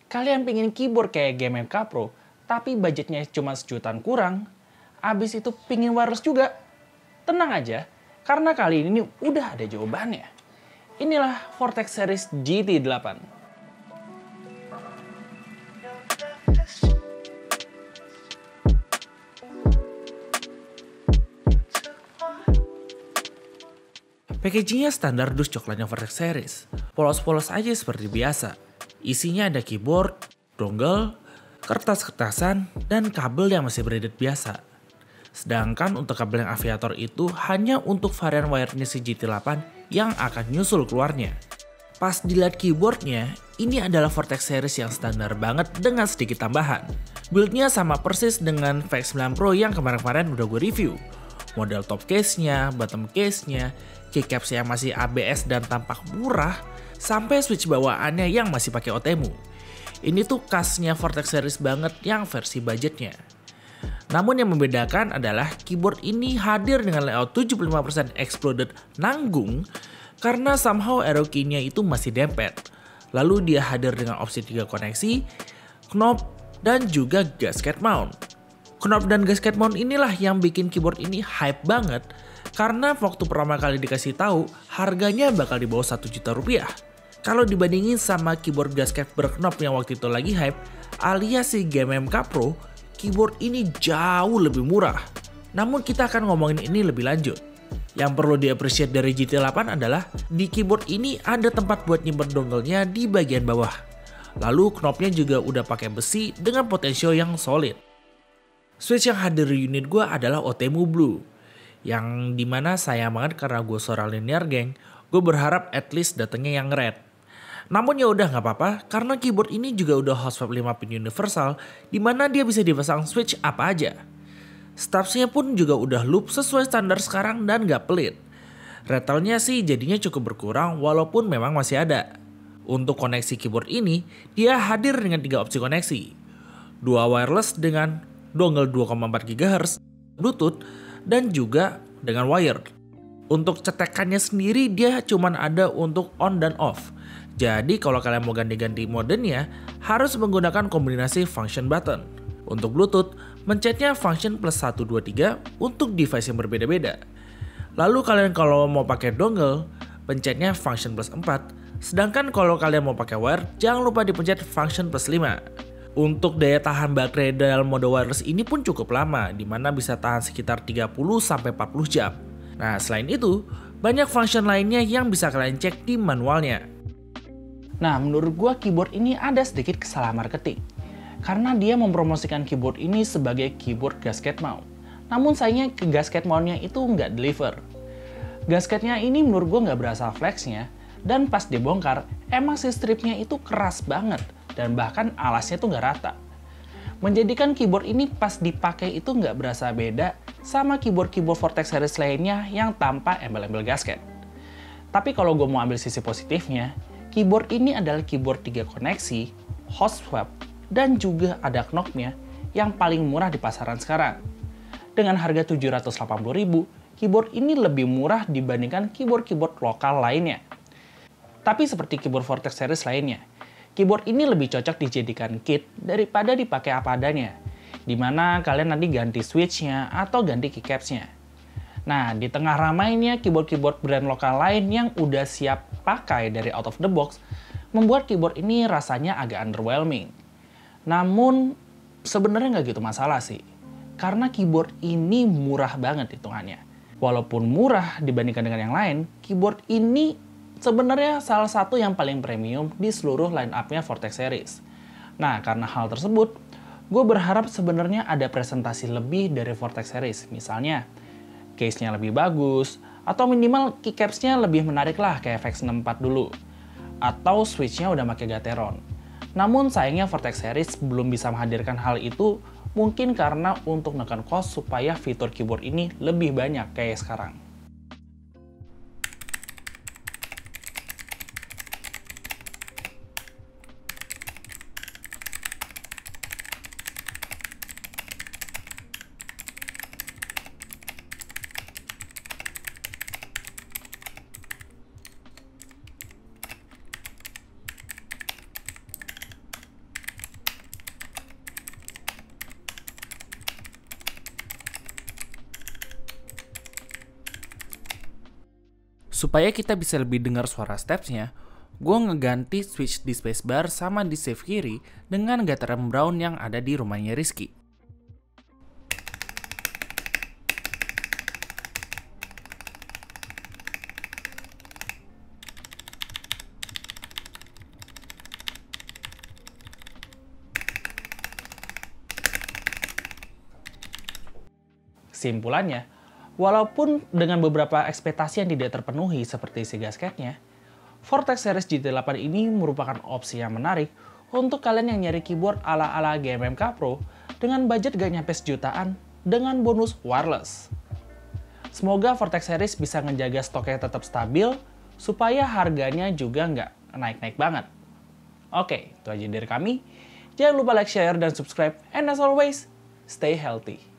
Kalian pengen keyboard kayak GMMK Pro, tapi budgetnya cuma sejutaan kurang, abis itu pengen wireless juga. Tenang aja, karena kali ini udah ada jawabannya. Inilah Vortex Series GT8. Packagingnya standar dus coklatnya Vortex Series. Polos-polos aja seperti biasa. Isinya ada keyboard, dongle, kertas-kertasan, dan kabel yang masih braided biasa. Sedangkan untuk kabel yang aviator itu hanya untuk varian wirenya si GT8 yang akan nyusul keluarnya. Pas dilihat keyboardnya, ini adalah Vortex Series yang standar banget dengan sedikit tambahan. Buildnya sama persis dengan VX9 Pro yang kemarin-kemarin udah gue review. Model top case-nya, bottom case-nya, keycaps yang masih ABS dan tampak murah, sampai switch bawaannya yang masih pakai OTEMU. Ini tuh khasnya Vortex Series banget yang versi budgetnya. Namun yang membedakan adalah keyboard ini hadir dengan layout 75% exploded nanggung karena somehow arrow key-nya itu masih dempet. Lalu dia hadir dengan opsi 3 koneksi, knob, dan juga gasket mount. Knob dan gasket mount inilah yang bikin keyboard ini hype banget karena waktu pertama kali dikasih tahu harganya bakal di bawah 1 juta rupiah. Kalau dibandingin sama keyboard gasket berknop yang waktu itu lagi hype alias si GMMK Pro, keyboard ini jauh lebih murah. Namun kita akan ngomongin ini lebih lanjut. Yang perlu di-appreciate dari GT8 adalah di keyboard ini ada tempat buat nyimpen dongle-nya di bagian bawah. Lalu knobnya juga udah pakai besi dengan potensio yang solid. Switch yang hadir di unit gue adalah OTEMU Blue. Yang dimana sayang banget karena gue seorang linear geng, gue berharap at least datangnya yang red. Namun ya udah nggak apa-apa karena keyboard ini juga udah hot-swap 5 pin universal dimana dia bisa dipasang switch apa aja. Stubsnya pun juga udah loop sesuai standar sekarang dan gak pelit. Rattle-nya sih jadinya cukup berkurang walaupun memang masih ada. Untuk koneksi keyboard ini, dia hadir dengan 3 opsi koneksi. 2 wireless dengan dongle 2,4 GHz, Bluetooth, dan juga dengan wired. Untuk cetekannya sendiri dia cuma ada untuk on dan off. Jadi kalau kalian mau ganti-ganti modenya, harus menggunakan kombinasi function button. Untuk Bluetooth, mencetnya function plus 123 untuk device yang berbeda-beda. Lalu kalian kalau mau pakai dongle, pencetnya function plus 4. Sedangkan kalau kalian mau pakai wire, jangan lupa dipencet function plus 5. Untuk daya tahan baterai dalam mode wireless ini pun cukup lama, dimana bisa tahan sekitar 30-40 jam. Nah selain itu, banyak function lainnya yang bisa kalian cek di manualnya. Nah menurut gua keyboard ini ada sedikit kesalahan marketing. Karena dia mempromosikan keyboard ini sebagai keyboard gasket mount. Namun sayangnya ke gasket mountnya itu nggak deliver. Gasketnya ini menurut gue nggak berasa flexnya, dan pas dibongkar, emang si stripnya itu keras banget, dan bahkan alasnya tuh nggak rata. Menjadikan keyboard ini pas dipakai itu nggak berasa beda sama keyboard-keyboard Vortex Series lainnya yang tanpa embel-embel gasket. Tapi kalau gue mau ambil sisi positifnya, keyboard ini adalah keyboard 3 koneksi, hot swap, dan juga ada knob-nya yang paling murah di pasaran sekarang. Dengan harga 780.000, keyboard ini lebih murah dibandingkan keyboard-keyboard lokal lainnya. Tapi seperti keyboard Vortex Series lainnya, keyboard ini lebih cocok dijadikan kit daripada dipakai apa adanya, dimana kalian nanti ganti switch-nya atau ganti keycaps-nya. Nah, di tengah ramainya keyboard-keyboard brand lokal lain yang udah siap pakai dari out of the box, membuat keyboard ini rasanya agak underwhelming. Namun sebenarnya nggak gitu masalah sih, karena keyboard ini murah banget hitungannya. Walaupun murah dibandingkan dengan yang lain, keyboard ini sebenarnya salah satu yang paling premium di seluruh line-up-nya Vortex Series. Nah, karena hal tersebut, gue berharap sebenarnya ada presentasi lebih dari Vortex Series. Misalnya, case-nya lebih bagus, atau minimal keycaps-nya lebih menarik lah kayak VX64 dulu. Atau switch-nya udah pakai Gateron. Namun sayangnya Vortex Series belum bisa menghadirkan hal itu, mungkin karena untuk menekan cost supaya fitur keyboard ini lebih banyak kayak sekarang. Supaya kita bisa lebih dengar suara stepsnya, gue ngeganti switch di spacebar sama di save kiri dengan gataran brown yang ada di rumahnya Rizky. Simpulannya, walaupun dengan beberapa ekspektasi yang tidak terpenuhi seperti isi gasketnya, Vortex Series GT8 ini merupakan opsi yang menarik untuk kalian yang nyari keyboard ala-ala GMMK Pro dengan budget gak nyampe sejutaan dengan bonus wireless. Semoga Vortex Series bisa ngejaga stoknya tetap stabil supaya harganya juga nggak naik-naik banget. Oke, itu aja dari kami. Jangan lupa like, share, dan subscribe. And as always, stay healthy.